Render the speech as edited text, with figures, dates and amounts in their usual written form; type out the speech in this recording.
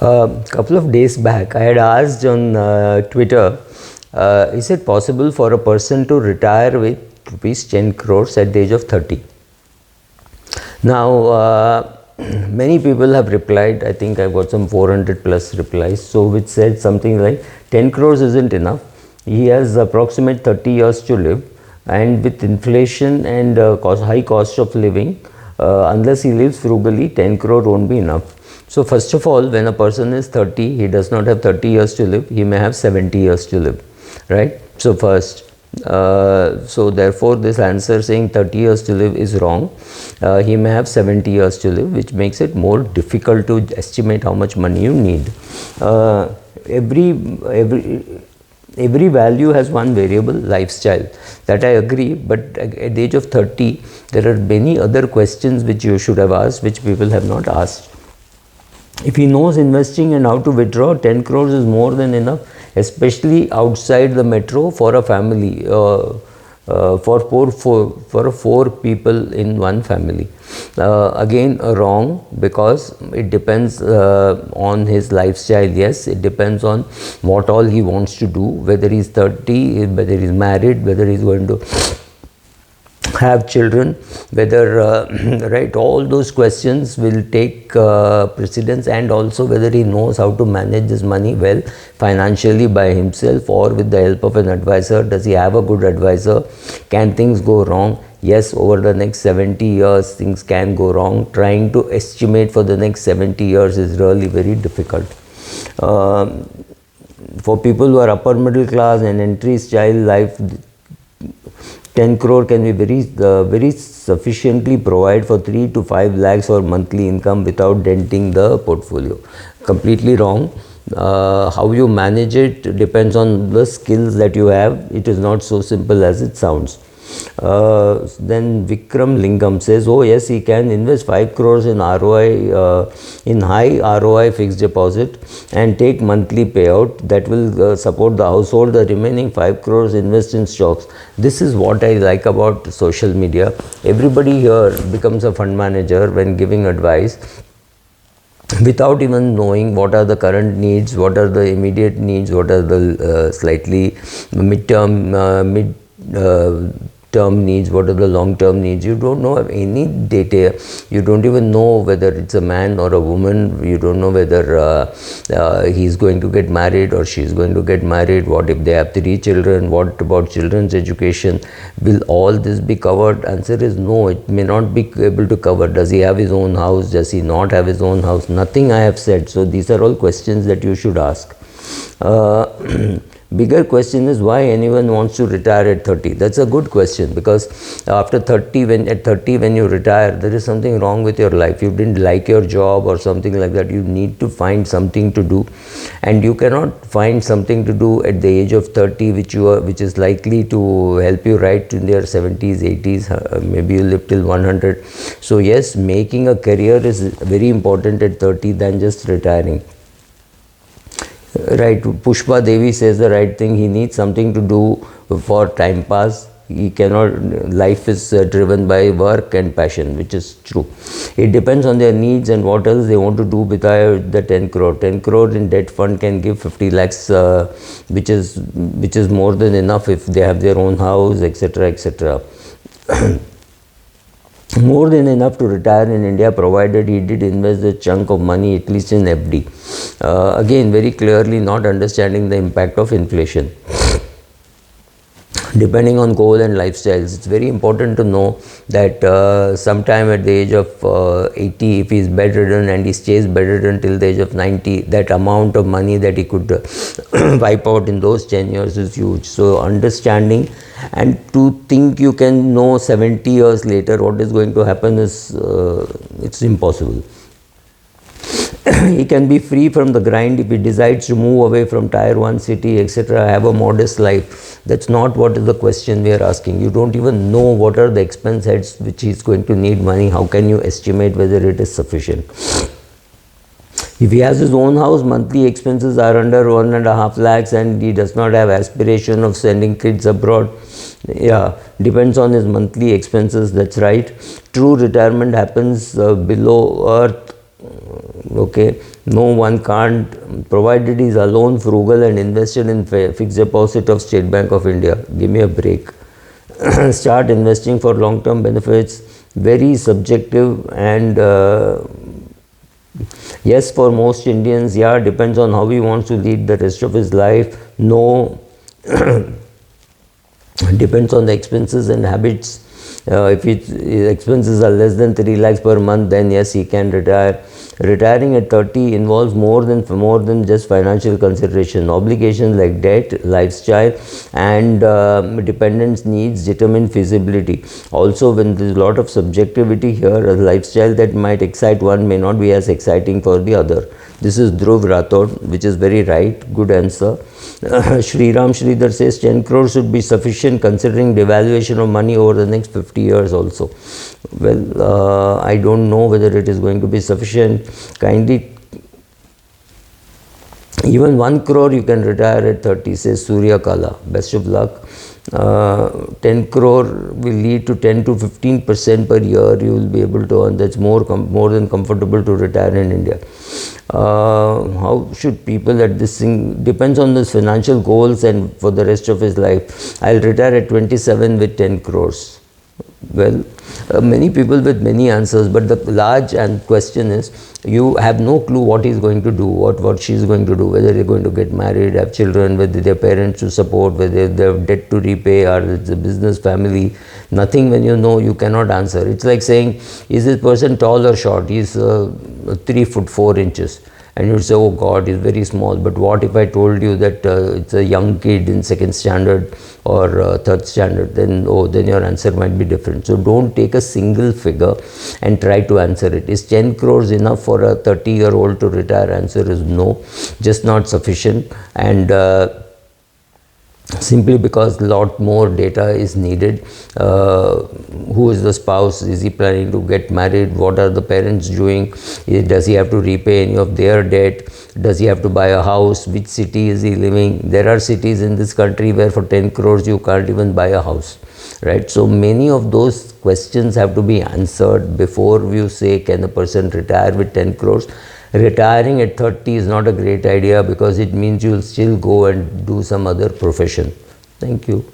A couple of days back, I had asked on Twitter, is it possible for a person to retire with rupees 10 crores at the age of 30? Now, many people have replied. I think I've got some 400 plus replies, so which said something like 10 crores isn't enough. He has approximate 30 years to live, and with inflation and high cost of living, unless he lives frugally, 10 crore won't be enough. So first of all, when a person is 30, he does not have 30 years to live, he may have 70 years to live, right? So first, so therefore this answer saying 30 years to live is wrong. He may have 70 years to live, which makes it more difficult to estimate how much money you need. Every value has one variable, lifestyle. That I agree, but at the age of 30, there are many other questions which you should have asked, which people have not asked. If he knows investing and how to withdraw, 10 crores is more than enough, especially outside the metro for a family, for four people in one family. Again, wrong, because it depends on his lifestyle. Yes, it depends on what all he wants to do, whether he's 30, whether he's married, whether he's going to have children, whether right, all those questions will take precedence, and also whether he knows how to manage his money well financially by himself or with the help of an advisor. Does he have a good advisor? Can things go wrong? Yes, over the next 70 years things can go wrong. Trying to estimate for the next 70 years is really very difficult. For people who are upper middle class and entry style life, 10 crore can be very sufficiently provide for 3 to 5 lakhs or monthly income without denting the portfolio. Completely wrong. How you manage it depends on the skills that you have. It is not so simple as it sounds. Then Vikram Lingam says, oh yes, he can invest 5 crores in ROI, in high ROI fixed deposit and take monthly payout that will support the household. The remaining 5 crores invest in stocks. This is what I like about social media. Everybody here becomes a fund manager when giving advice, without even knowing what are the current needs, what are the immediate needs, what are the slightly mid-term needs, what are the long-term needs. You don't know any data. You don't even know whether it's a man or a woman. You don't know whether he's going to get married or she's going to get married. What if they have 3 children? What about children's education? Will all this be covered? Answer is no, it may not be able to cover. Does he have his own house? Does he not have his own house? Nothing I have said. So these are all questions that you should ask. Bigger question is why anyone wants to retire at 30. That's a good question, because after 30, when you retire, there is something wrong with your life. You didn't like your job or something like that. You need to find something to do, and you cannot find something to do at the age of 30 which is likely to help you right in your 70s, 80s, maybe you live till 100. So yes, making a career is very important at 30 than just retiring. Right, Pushpa Devi says the right thing. He needs something to do for time pass. He cannot, life is driven by work and passion, which is true. It depends on their needs and what else they want to do with the 10 crore. 10 crore in debt fund can give 50 lakhs, which is more than enough if they have their own house, etc., etc. More than enough to retire in India, provided he did invest a chunk of money, at least in FD. Again, very clearly not understanding the impact of inflation. Depending on goal and lifestyles, it's very important to know that sometime at the age of 80, if he is bedridden and he stays bedridden till the age of 90, that amount of money that he could wipe out in those 10 years is huge. So understanding, and to think you can know 70 years later what is going to happen is it's impossible. He can be free from the grind if he decides to move away from tier 1 city, etc., have a modest life. That's not what is the question we are asking. You don't even know what are the expense heads which he is going to need money. How can you estimate whether it is sufficient? If he has his own house, monthly expenses are under 1.5 lakhs and he does not have aspiration of sending kids abroad. Yeah, depends on his monthly expenses, that's right. True retirement happens below earth Okay, no, one can't, provided he's alone, frugal and invested in fixed deposit of State Bank of India. Give me a break. Start investing for long term benefits. Very subjective, and yes, for most Indians, yeah, depends on how he wants to lead the rest of his life. No, depends on the expenses and habits. If his expenses are less than 3 lakhs per month, then yes, he can retire. Retiring at 30 involves more than just financial consideration. Obligations like debt, lifestyle, and dependents' needs determine feasibility. Also, when there is a lot of subjectivity here, a lifestyle that might excite one may not be as exciting for the other. This is Dhruv Rathod, which is very right. Good answer. Shri Ram Sridhar says 10 crores should be sufficient considering devaluation of money over the next 50 years also. Well, I don't know whether it is going to be sufficient. Kindly, even 1 crore you can retire at 30, says Surya Kala. Best of luck. 10 crore will lead to 10 to 15% per year you will be able to earn. That's more than comfortable to retire in India. How should people at this thing, depends on his financial goals and for the rest of his life. I'll retire at 27 with 10 crores. Well, many people with many answers, but the large and question is, you have no clue what he's going to do, what she's going to do, whether they're going to get married, have children, whether their parents to support, whether they have debt to repay, or it's a business, family. Nothing. When you know, you cannot answer. It's like saying, is this person tall or short? He's 3 foot 4 inches. And you'd say, oh God, he's very small. But what if I told you that it's a young kid in 2nd standard or 3rd standard? Then your answer might be different. So don't take a single figure and try to answer it. Is 10 crores enough for a 30-year-old to retire? Answer is no, just not sufficient. And simply because a lot more data is needed. Who is the spouse? Is he planning to get married? What are the parents doing? Does he have to repay any of their debt? Does he have to buy a house? Which city is he living? There are cities in this country where for 10 crores you can't even buy a house, right? So many of those questions have to be answered before you say, can a person retire with 10 crores? Retiring at 30 is not a great idea because it means you will still go and do some other profession. Thank you.